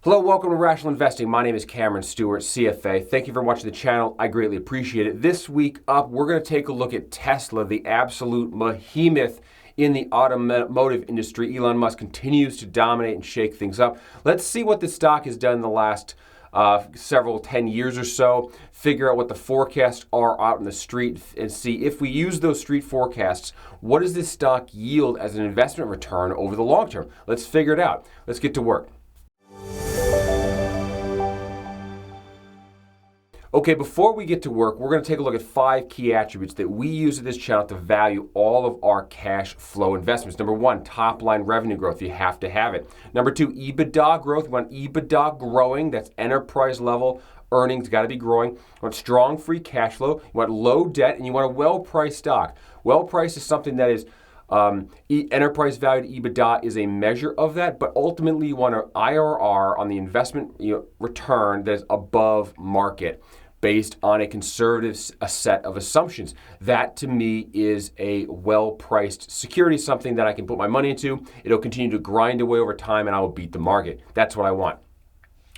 Hello, welcome to Rational Investing. My name is Cameron Stewart, CFA. Thank you for watching the channel. I greatly appreciate it. This week up, we're going to take a look at Tesla, the absolute behemoth in the automotive industry. Elon Musk continues to dominate and shake things up. Let's see what the stock has done in the last 10 years or so, figure out what the forecasts are out in the street, and see if we use those street forecasts, what does this stock yield as an investment return over the long term? Let's figure it out. Let's get to work. Okay, before we get to work, we're going to take a look at 5 key attributes that we use at this channel to value all of our cash flow investments. Number 1, top line revenue growth. You have to have it. Number 2, EBITDA growth. You want EBITDA growing. That's enterprise level earnings. Got to be growing. You want strong free cash flow. You want low debt, and you want a well-priced stock. Well-priced is something that is enterprise value to EBITDA is a measure of that, but ultimately you want an IRR on the investment return that is above market, based on a conservative set of assumptions. That, to me, is a well-priced security, something that I can put my money into. It'll continue to grind away over time, and I will beat the market. That's what I want.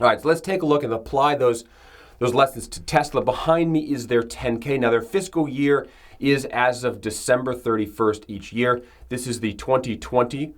All right, so let's take a look and apply those lessons to Tesla. Behind me is their 10K. Now, their fiscal year is as of December 31st each year. This is the 2020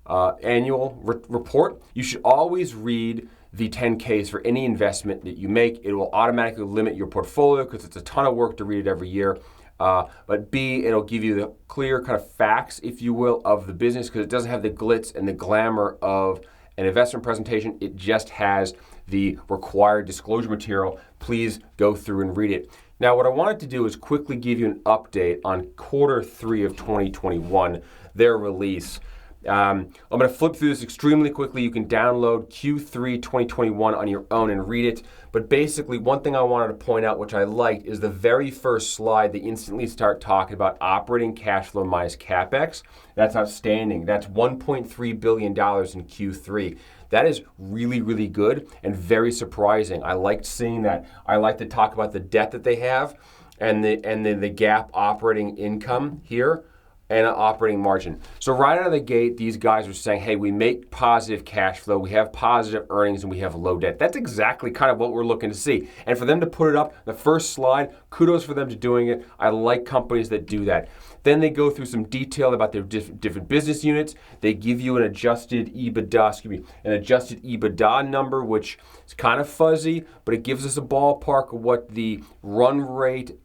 annual report. You should always read the 10Ks for any investment that you make. It will automatically limit your portfolio because it's a ton of work to read it every year. But B, it'll give you the clear kind of facts, if you will, of the business, because it doesn't have the glitz and the glamour of an investment presentation. It just has the required disclosure material. Please go through and read it. Now, what I wanted to do is quickly give you an update on quarter 3 of 2021, their release. I'm going to flip through this extremely quickly. You can download Q3 2021 on your own and read it. But basically, one thing I wanted to point out, which I liked, is the very first slide. They instantly start talking about operating cash flow minus CapEx. That's outstanding. That's $1.3 billion in Q3. That is really, really good and very surprising. I liked seeing that. I like to talk about the debt that they have and the GAAP operating income here, and an operating margin. So right out of the gate, these guys are saying, hey, we make positive cash flow, we have positive earnings, and we have low debt. That's exactly kind of what we're looking to see. And for them to put it up, the first slide, kudos for them to doing it. I like companies that do that. Then they go through some detail about their different business units. They give you an adjusted EBITDA number, which is kind of fuzzy, but it gives us a ballpark of what the run rate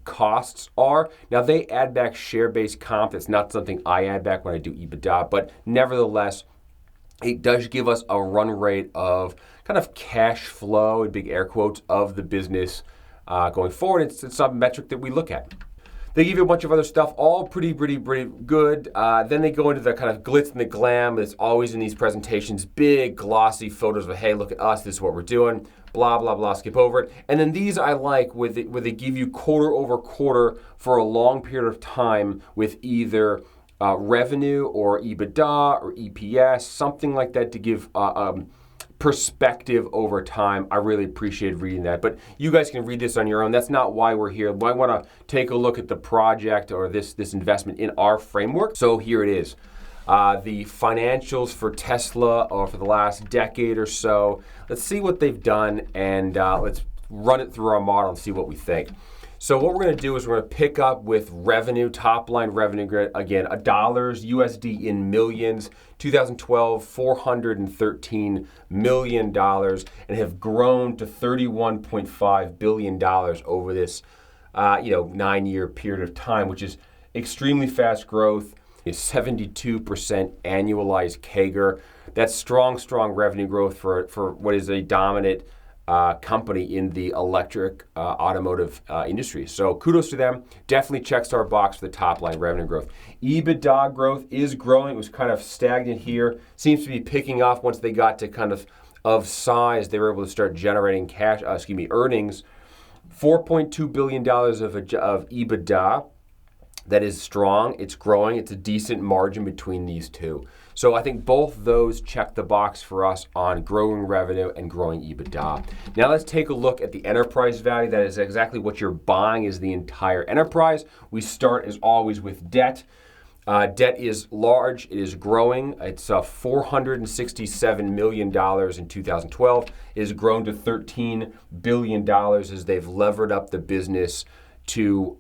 costs are. Now, they add back share-based comp. That's not something I add back when I do EBITDA, but nevertheless, it does give us a run rate of kind of cash flow, in big air quotes, of the business going forward. It's some metric that we look at. They give you a bunch of other stuff, all pretty good. Then they go into the kind of glitz and the glam that's always in these presentations, big glossy photos of, hey, look at us, this is what we're doing, blah, blah, blah, skip over it. And then these I like where they give you quarter over quarter for a long period of time with either revenue or EBITDA or EPS, something like that, to give perspective over time. I really appreciated reading that, but you guys can read this on your own. That's not why we're here. I want to take a look at the project or this investment in our framework. So here it is. The financials for Tesla for the last decade or so. Let's see what they've done, and let's run it through our model and see what we think. So what we're going to do is we're going to pick up with revenue, top line revenue, again, dollars, USD in millions, 2012, $413 million, and have grown to $31.5 billion over this 9-year period of time, which is extremely fast growth, is 72% annualized CAGR. That's strong revenue growth for what is a dominant company in the electric automotive industry. So kudos to them. Definitely checks our box for the top line revenue growth. EBITDA growth is growing. It was kind of stagnant here. Seems to be picking off once they got to kind of size. They were able to start generating earnings. $4.2 billion of EBITDA. That is strong. It's growing. It's a decent margin between these two. So I think both those check the box for us on growing revenue and growing EBITDA. Now let's take a look at the enterprise value. That is exactly what you're buying, is the entire enterprise. We start as always with debt. Debt is large. It is growing. It's $467 million in 2012. It has grown to $13 billion as they've levered up the business to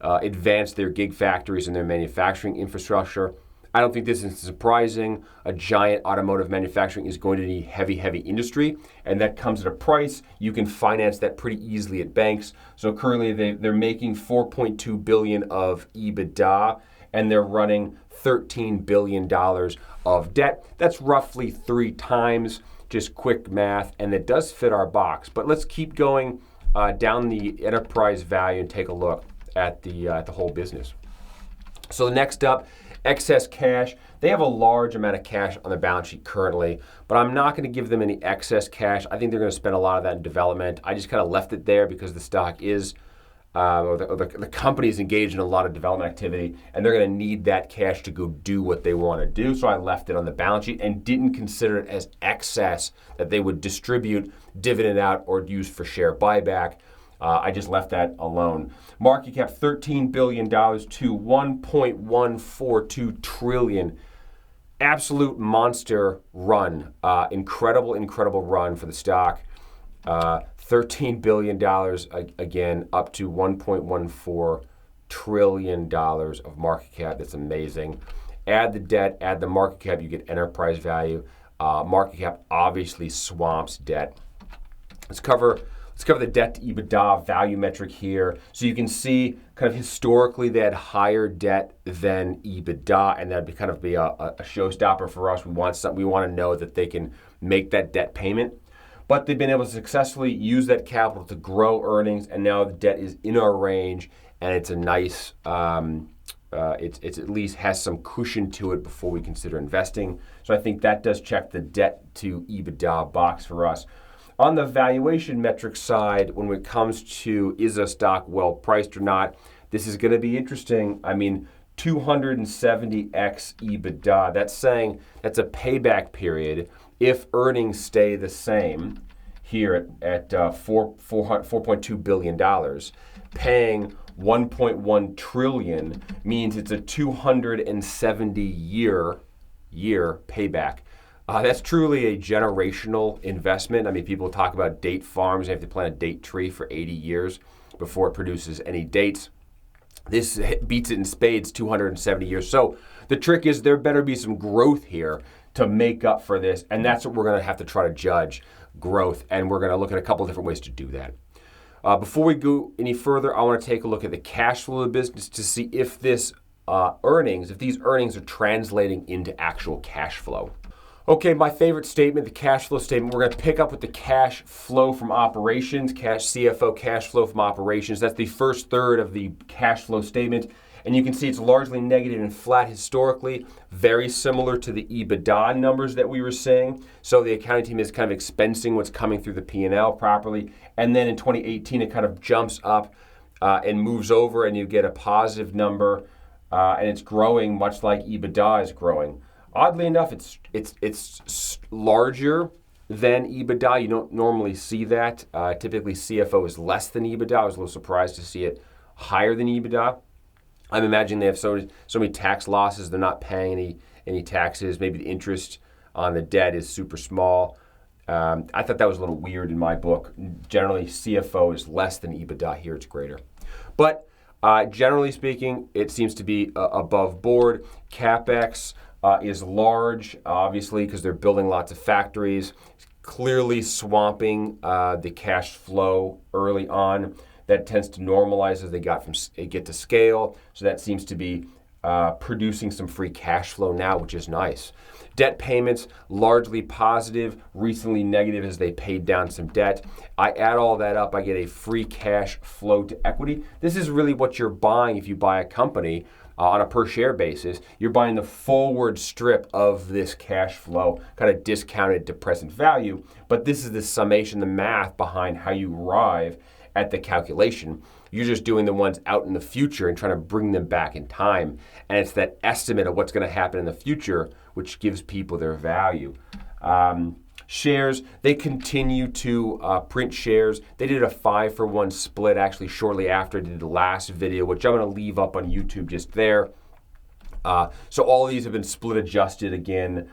advance their gig factories and their manufacturing infrastructure. I don't think this is surprising. A giant automotive manufacturing is going to need heavy industry, and that comes at a price. You can finance that pretty easily at banks. So currently they're making $4.2 billion of EBITDA, and they're running $13 billion of debt. That's roughly 3 times, just quick math, and it does fit our box. But let's keep going down the enterprise value and take a look at the whole business. So next up, excess cash. They have a large amount of cash on their balance sheet currently, but I'm not going to give them any excess cash. I think they're going to spend a lot of that in development. I just kind of left it there because the stock is, the company is engaged in a lot of development activity, and they're going to need that cash to go do what they want to do. So I left it on the balance sheet and didn't consider it as excess that they would distribute, dividend out, or use for share buyback. I just left that alone. Market cap $13 billion to $1.142 trillion. Absolute monster run. Incredible run for the stock. $13 billion, again, up to $1.14 trillion of market cap. That's amazing. Add the debt, add the market cap, you get enterprise value. Market cap obviously swamps debt. Let's cover the debt to EBITDA value metric here. So you can see kind of historically they had higher debt than EBITDA, and that'd kind of be a showstopper for us. We want to know that they can make that debt payment. But they've been able to successfully use that capital to grow earnings, and now the debt is in our range, and it's a nice, it's at least has some cushion to it before we consider investing. So I think that does check the debt to EBITDA box for us. On the valuation metric side, when it comes to is a stock well priced or not, this is going to be interesting. I mean, 270x EBITDA. That's saying that's a payback period if earnings stay the same here at $4.2 billion. Paying $1.1 trillion means it's a 270 year payback. That's truly a generational investment. I mean, people talk about date farms. They have to plant a date tree for 80 years before it produces any dates. This beats it in spades, 270 years. So the trick is there better be some growth here to make up for this, and that's what we're going to have to try to judge, growth, and we're going to look at a couple different ways to do that. Before we go any further, I want to take a look at the cash flow of the business to see if these earnings are translating into actual cash flow. Okay, my favorite statement, the cash flow statement. We're going to pick up with the cash flow from operations, CFO cash flow from operations. That's the first third of the cash flow statement. And you can see it's largely negative and flat historically, very similar to the EBITDA numbers that we were seeing. So the accounting team is kind of expensing what's coming through the P&L properly. And then in 2018, it kind of jumps up and moves over, and you get a positive number, and it's growing much like EBITDA is growing. Oddly enough, it's larger than EBITDA. You don't normally see that. Typically, CFO is less than EBITDA. I was a little surprised to see it higher than EBITDA. I'm imagining they have so many tax losses, they're not paying any taxes. Maybe the interest on the debt is super small. I thought that was a little weird in my book. Generally, CFO is less than EBITDA. Here it's greater. But generally speaking, it seems to be above board. CapEx is large, obviously, because they're building lots of factories, clearly swamping the cash flow early on. That tends to normalize as they get to scale. So that seems to be producing some free cash flow now, which is nice. Debt payments, largely positive, recently negative as they paid down some debt. I add all that up, I get a free cash flow to equity. This is really what you're buying if you buy a company on a per share basis. You're buying the forward strip of this cash flow, kind of discounted to present value. But this is the summation, the math behind how you arrive at the calculation. You're just doing the ones out in the future and trying to bring them back in time. And it's that estimate of what's going to happen in the future which gives people their value. Shares, they continue to print shares. They did a 5-for-1 split actually shortly after I did the last video, which I'm going to leave up on YouTube just there. So all of these have been split adjusted again.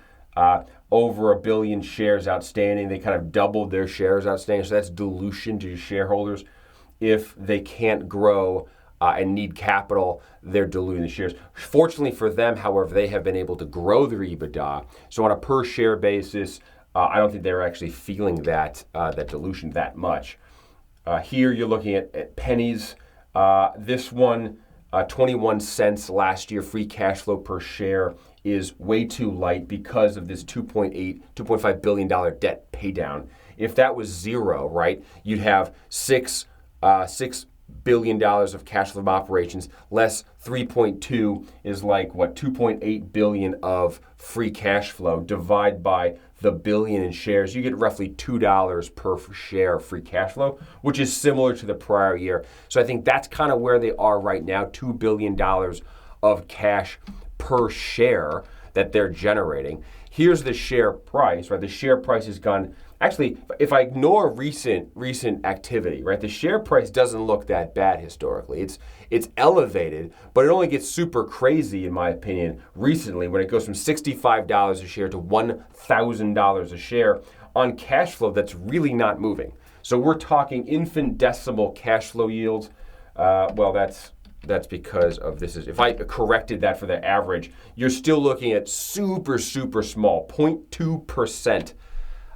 Over 1 billion shares outstanding. They kind of doubled their shares outstanding. So that's dilution to your shareholders. If they can't grow and need capital, they're diluting the shares. Fortunately for them, however, they have been able to grow their EBITDA. So on a per share basis, I don't think they're actually feeling that dilution that much. Here you're looking at pennies. This one, 21 cents last year, free cash flow per share is way too light because of this $2.5 billion debt pay down. If that was zero, right, you'd have $6 billion of cash flow from operations, less 3.2 is like, what, 2.8 billion of free cash flow. Divide by the billion in shares, you get roughly $2 per share free cash flow, which is similar to the prior year. So I think that's kind of where they are right now, $2 billion of cash per share that they're generating. Here's the share price, right? The share price has gone, actually, if I ignore recent activity, right, the share price doesn't look that bad historically. It's elevated, but it only gets super crazy, in my opinion, recently when it goes from $65 a share to $1,000 a share on cash flow that's really not moving. So we're talking infinitesimal cash flow yields. Well, that's because of this. If I corrected that for the average, you're still looking at super small, 0.2%.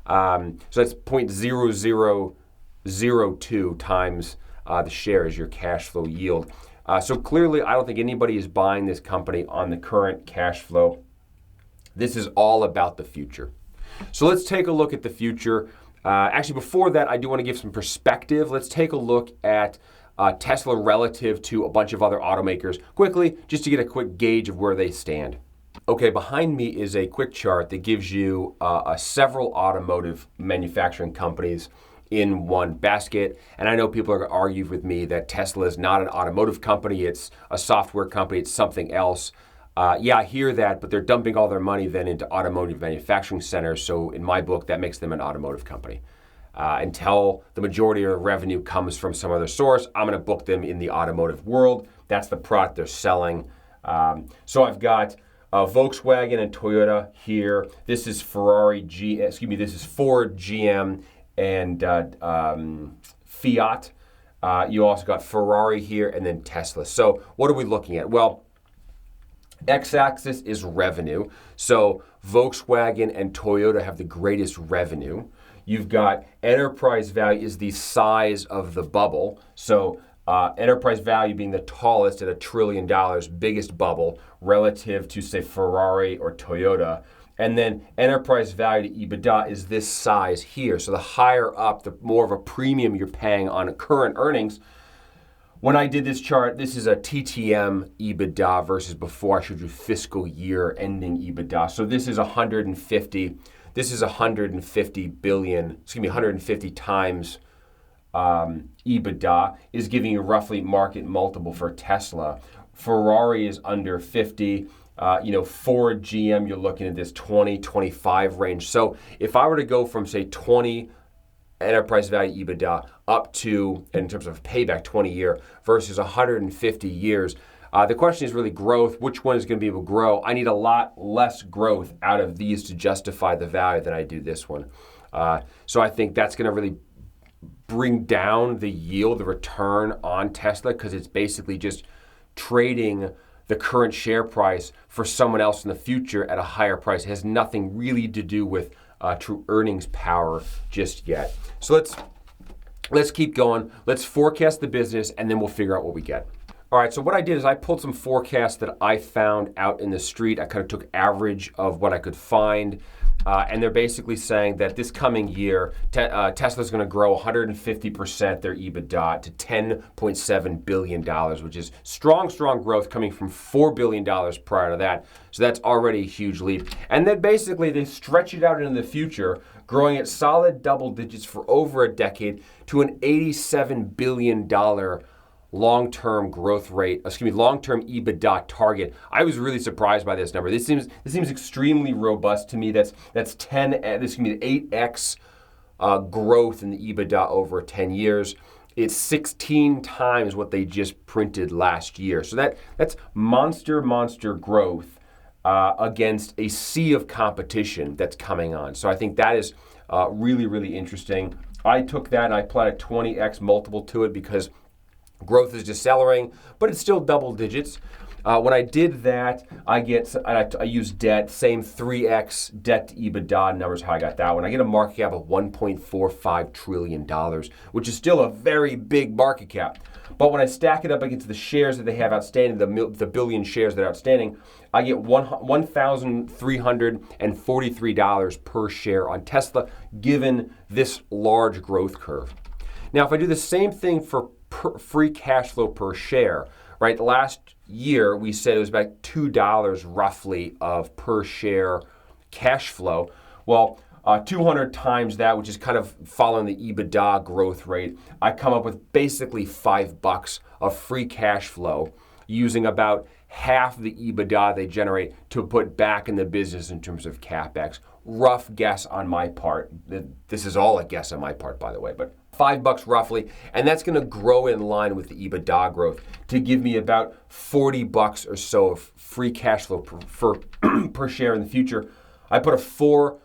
So that's 0.0002 times the share is your cash flow yield. So clearly, I don't think anybody is buying this company on the current cash flow. This is all about the future. So let's take a look at the future. Actually, before that, I do want to give some perspective. Let's take a look at Tesla relative to a bunch of other automakers quickly, just to get a quick gauge of where they stand. Okay, behind me is a quick chart that gives you several automotive manufacturing companies in one basket. And I know people are going to argue with me that Tesla is not an automotive company, it's a software company, it's something else. Yeah, I hear that, but they're dumping all their money then into automotive manufacturing centers. So in my book, that makes them an automotive company. Until the majority of the revenue comes from some other source, I'm going to book them in the automotive world. That's the product they're selling. So I've got Volkswagen and Toyota here. This is Ford, GM, and Fiat. You also got Ferrari here and then Tesla. So what are we looking at? Well, x-axis is revenue. So Volkswagen and Toyota have the greatest revenue. You've got enterprise value is the size of the bubble. So enterprise value being the tallest at $1 trillion, biggest bubble relative to, say, Ferrari or Toyota. And then enterprise value to EBITDA is this size here. So the higher up, the more of a premium you're paying on current earnings. When I did this chart, this is a TTM EBITDA versus before I showed you fiscal year ending EBITDA. So this is 150 times EBITDA is giving you roughly market multiple for Tesla. Ferrari is under 50. Ford, GM, you're looking at this 20, 25 range. So if I were to go from, say, 20 enterprise value EBITDA up to, in terms of payback, 20-year versus 150 years, the question is really growth. Which one is going to be able to grow? I need a lot less growth out of these to justify the value than I do this one. So I think that's going to really bring down the yield, the return on Tesla, because it's basically just trading the current share price for someone else in the future at a higher price. It has nothing really to do with true earnings power just yet. So let's keep going. Let's forecast the business, and then we'll figure out what we get. All right, so what I did is I pulled some forecasts that I found out in the street. I kind of took average of what I could find. And they're basically saying that this coming year, Tesla's going to grow 150% their EBITDA to $10.7 billion, which is strong growth coming from $4 billion prior to that. So that's already a huge leap. And then basically they stretch it out into the future, growing at solid double digits for over a decade to an $87 billion long-term long-term EBITDA target. I was really surprised by this number. This seems extremely robust to me. This is going to be 8x growth in the EBITDA over 10 years. it's 16 times what they just printed last year. So that's monster growth against a sea of competition that's coming on. So I think that is really interesting. I took that and I applied a 20x multiple to it because growth is decelerating, but it's still double digits. When I did that, I use debt, same 3x debt to EBITDA numbers, how I got that one. I get a market cap of $1.45 trillion, which is still a very big market cap. But when I stack it up against the shares that they have outstanding, the billion shares that are outstanding, I get $1,343 per share on Tesla, given this large growth curve. Now, if I do the same thing for free cash flow per share, right? Last year, we said it was about $2 roughly of per share cash flow. Well, 200 times that, which is kind of following the EBITDA growth rate, I come up with basically $5 of free cash flow using about half the EBITDA they generate to put back in the business in terms of CapEx. Rough guess on my part. This is all a guess on my part, by the way, but $5 roughly, and that's going to grow in line with the EBITDA growth to give me about $40 or so of free cash flow per share in the future. I put a 4%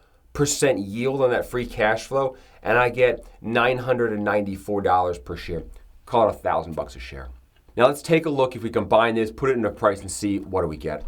yield on that free cash flow, and I get $994 per share. Call it $1,000 a share. Now let's take a look. If we combine this, put it into price and see what do we get.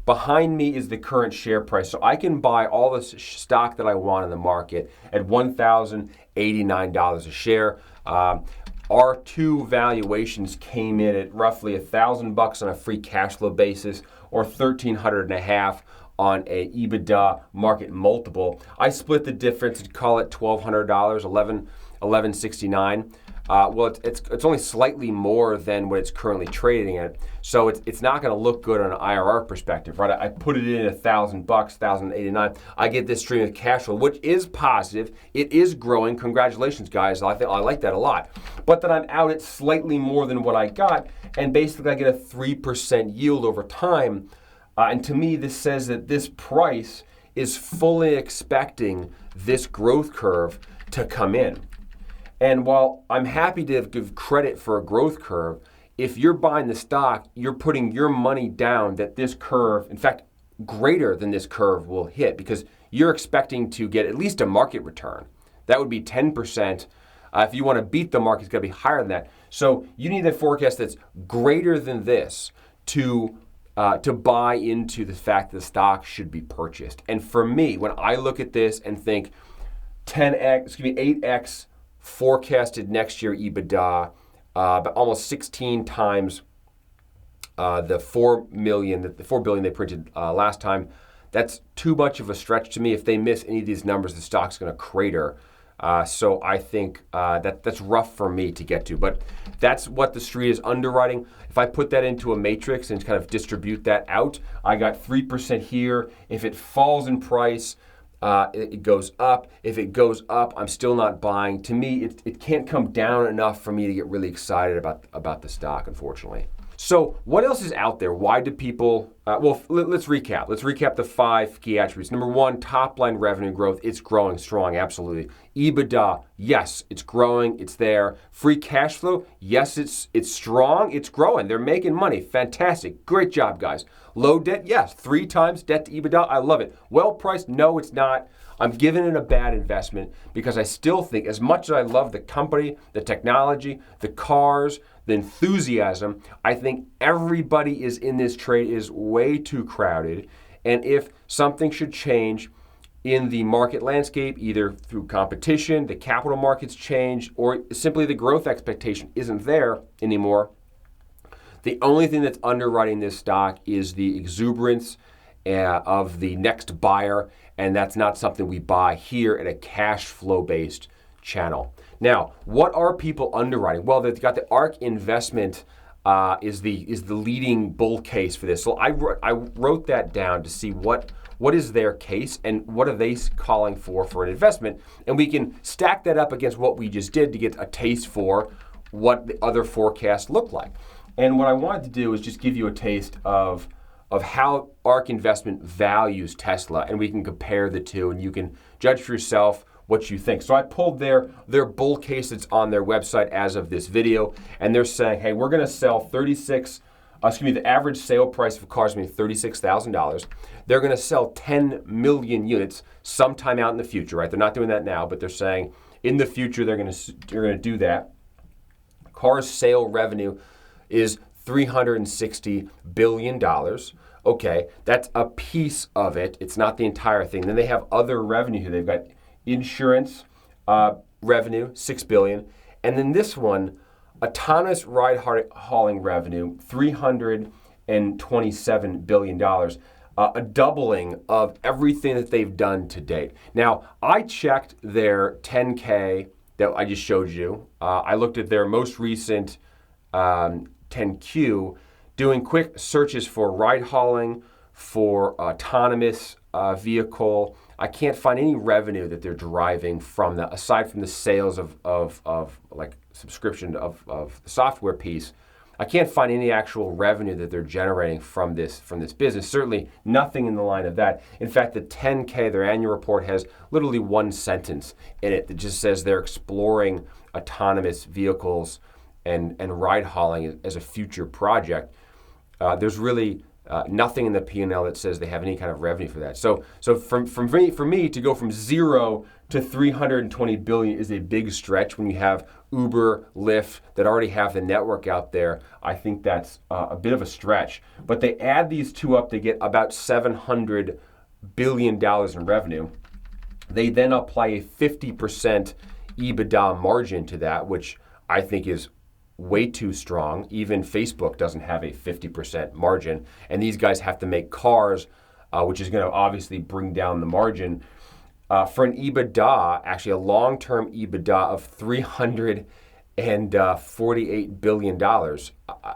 Behind me is the current share price. So I can buy all the stock that I want in the market at $1,089 a share. Our two valuations came in at roughly $1,000 on a free cash flow basis, or $1,300.5 on a EBITDA market multiple. I split the difference and call it $1,200, $1,169. Well, it's only slightly more than what it's currently trading at, so it's not going to look good on an IRR perspective, right? I put it in $1,000, $1,089. I get this stream of cash flow, which is positive. It is growing. Congratulations, guys. I like that a lot. But then I'm out at slightly more than what I got, and basically I get a 3% yield over time. And to me, this says that this price is fully expecting this growth curve to come in. And while I'm happy to give credit for a growth curve, if you're buying the stock, you're putting your money down that this curve, in fact, greater than this curve will hit, because you're expecting to get at least a market return. That would be 10%. If you want to beat the market, it's going to be higher than that. So you need a forecast that's greater than this to buy into the fact that the stock should be purchased. And for me, when I look at this and think 8x forecasted next year EBITDA, but almost 16 times the $4 billion they printed last time. That's too much of a stretch to me. If they miss any of these numbers, the stock's going to crater. So I think that's rough for me to get to. But that's what the street is underwriting. If I put that into a matrix and kind of distribute that out, I got 3% here. If it falls in price, it goes up. If it goes up, I'm still not buying. To me, it can't come down enough for me to get really excited about the stock, unfortunately. So what else is out there? Why do people, let's recap. Let's recap the 5 key attributes. Number 1, top line revenue growth. It's growing strong, absolutely. EBITDA, yes, it's growing, it's there. Free cash flow, yes, it's strong, it's growing. They're making money, fantastic. Great job, guys. Low debt, yes, 3 times debt to EBITDA, I love it. Well priced, no, it's not. I'm giving it a bad investment because I still think, as much as I love the company, the technology, the cars, the enthusiasm, I think everybody is in this trade is way too crowded. And if something should change in the market landscape, either through competition, the capital markets change, or simply the growth expectation isn't there anymore, the only thing that's underwriting this stock is the exuberance of the next buyer, and that's not something we buy here at a cash flow based channel. Now, what are people underwriting? Well, they've got the ARK investment is the leading bull case for this. So I wrote that down to see what is their case and what are they calling for an investment, and we can stack that up against what we just did to get a taste for what the other forecasts look like. And what I wanted to do is just give you a taste of how ARK Investment values Tesla, and we can compare the two, and you can judge for yourself what you think. So I pulled their bull case that's on their website as of this video, and they're saying, hey, we're going to sell the average sale price of cars is $36,000. They're going to sell 10 million units sometime out in the future, right? They're not doing that now, but they're saying in the future they're going to do that. Cars sale revenue is $360 billion. Okay, that's a piece of it. It's not the entire thing. Then they have other revenue here. They've got insurance revenue, $6 billion. And then this one, autonomous ride-hauling revenue, $327 billion. A doubling of everything that they've done to date. Now, I checked their 10K that I just showed you. I looked at their most recent 10Q, doing quick searches for ride hauling, for autonomous vehicle. I can't find any revenue that they're deriving from that, aside from the sales of like subscription of the software piece. I can't find any actual revenue that they're generating from this business. Certainly nothing in the line of that. In fact, the 10K, their annual report, has literally one sentence in it that just says they're exploring autonomous vehicles and ride hauling as a future project. There's really nothing in the P&L that says they have any kind of revenue for that. So for me to go from zero to 320 billion is a big stretch when you have Uber, Lyft that already have the network out there. I think that's a bit of a stretch. But they add these two up, they get about $700 billion in revenue. They then apply a 50% EBITDA margin to that, which I think is way too strong. Even Facebook doesn't have a 50% margin. And these guys have to make cars, which is going to obviously bring down the margin. For an EBITDA, actually a long-term EBITDA of $348 billion.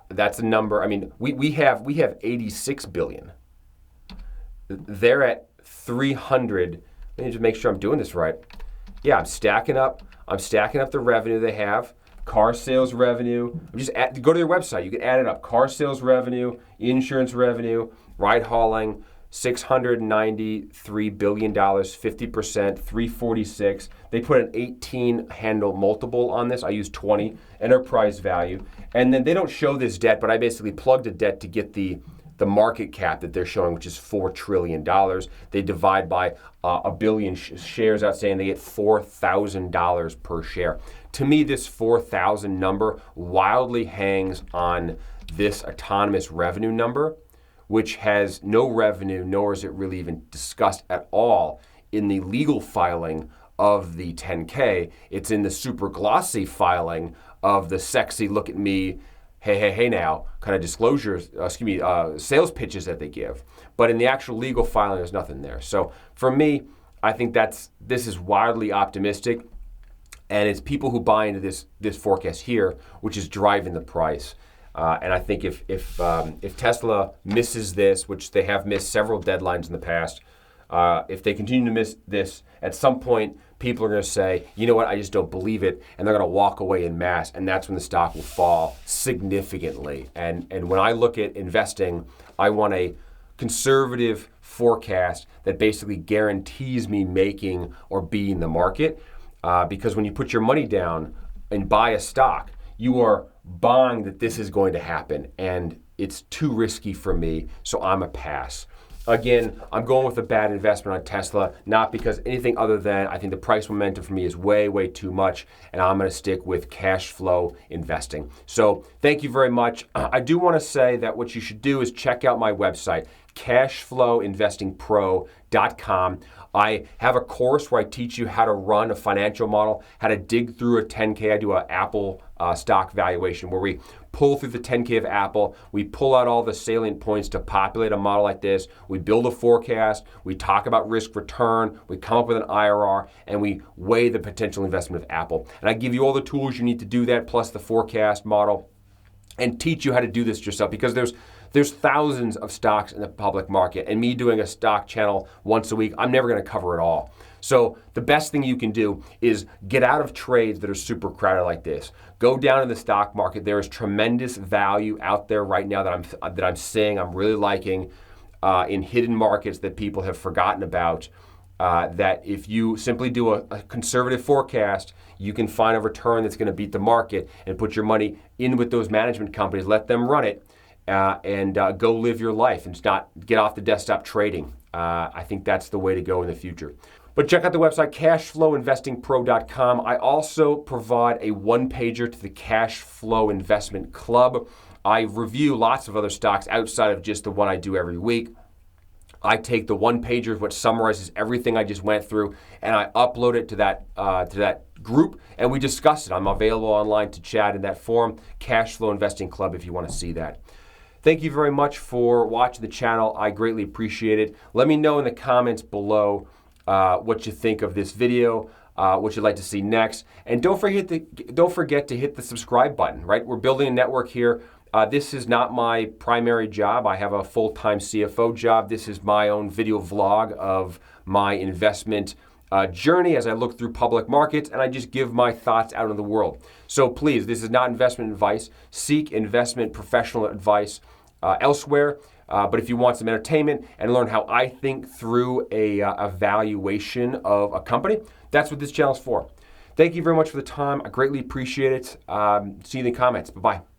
That's a number. I mean, we have 86 billion. They're at 300. Let me just make sure I'm doing this right. Yeah, I'm stacking up the revenue they have. Car sales revenue. Go to their website. You can add it up. Car sales revenue, insurance revenue, ride hauling, $693 billion, 50%, 346. They put an 18 handle multiple on this. I use 20 enterprise value. And then they don't show this debt, but I basically plugged a debt to get the market cap that they're showing, which is $4 trillion. They divide by a billion shares outstanding. They get $4,000 per share. To me, this 4,000 number wildly hangs on this autonomous revenue number, which has no revenue, nor is it really even discussed at all in the legal filing of the 10K. It's in the super glossy filing of the sexy look at me, hey now kind of disclosures, sales pitches that they give. But in the actual legal filing, there's nothing there. So for me, I think this is wildly optimistic, and it's people who buy into this forecast here, which is driving the price. And I think if Tesla misses this, which they have missed several deadlines in the past, if they continue to miss this, at some point people are going to say, you know what, I just don't believe it, and they're going to walk away en masse, and that's when the stock will fall significantly. And when I look at investing, I want a conservative forecast that basically guarantees me making or beating the market, because when you put your money down and buy a stock, you are buying that this is going to happen, and it's too risky for me, so I'm a pass. Again, I'm going with a bad investment on Tesla, not because anything other than I think the price momentum for me is way, way too much, and I'm going to stick with cash flow investing. So thank you very much. I do want to say that what you should do is check out my website, cashflowinvestingpro.com. I have a course where I teach you how to run a financial model, how to dig through a 10K. I do an Apple stock valuation where we pull through the 10K of Apple. We pull out all the salient points to populate a model like this. We build a forecast. We talk about risk return. We come up with an IRR, and we weigh the potential investment of Apple. And I give you all the tools you need to do that, plus the forecast model, and teach you how to do this yourself, because there's thousands of stocks in the public market, and me doing a stock channel once a week, I'm never going to cover it all. So the best thing you can do is get out of trades that are super crowded like this. Go down to the stock market. There is tremendous value out there right now that I'm seeing, I'm really liking, in hidden markets that people have forgotten about. that if you simply do a conservative forecast, you can find a return that's going to beat the market and put your money in with those management companies, let them run it, and go live your life and not get off the desktop trading. I think that's the way to go in the future. But check out the website, cashflowinvestingpro.com. I also provide a one-pager to the Cash Flow Investment Club. I review lots of other stocks outside of just the one I do every week. I take the one-pager, which summarizes everything I just went through, and I upload it to that group, and we discuss it. I'm available online to chat in that forum, Cash Flow Investing Club, if you want to see that. Thank you very much for watching the channel. I greatly appreciate it. Let me know in the comments below what you think of this video, what you'd like to see next, and don't forget to hit the subscribe button. Right, we're building a network here. This is not my primary job. I have a full-time CFO job. This is my own video vlog of my investment journey as I look through public markets, and I just give my thoughts out in the world. So please, this is not investment advice. Seek investment professional advice elsewhere. But if you want some entertainment and learn how I think through a valuation of a company, that's what this channel is for. Thank you very much for the time. I greatly appreciate it. See you in the comments. Bye-bye.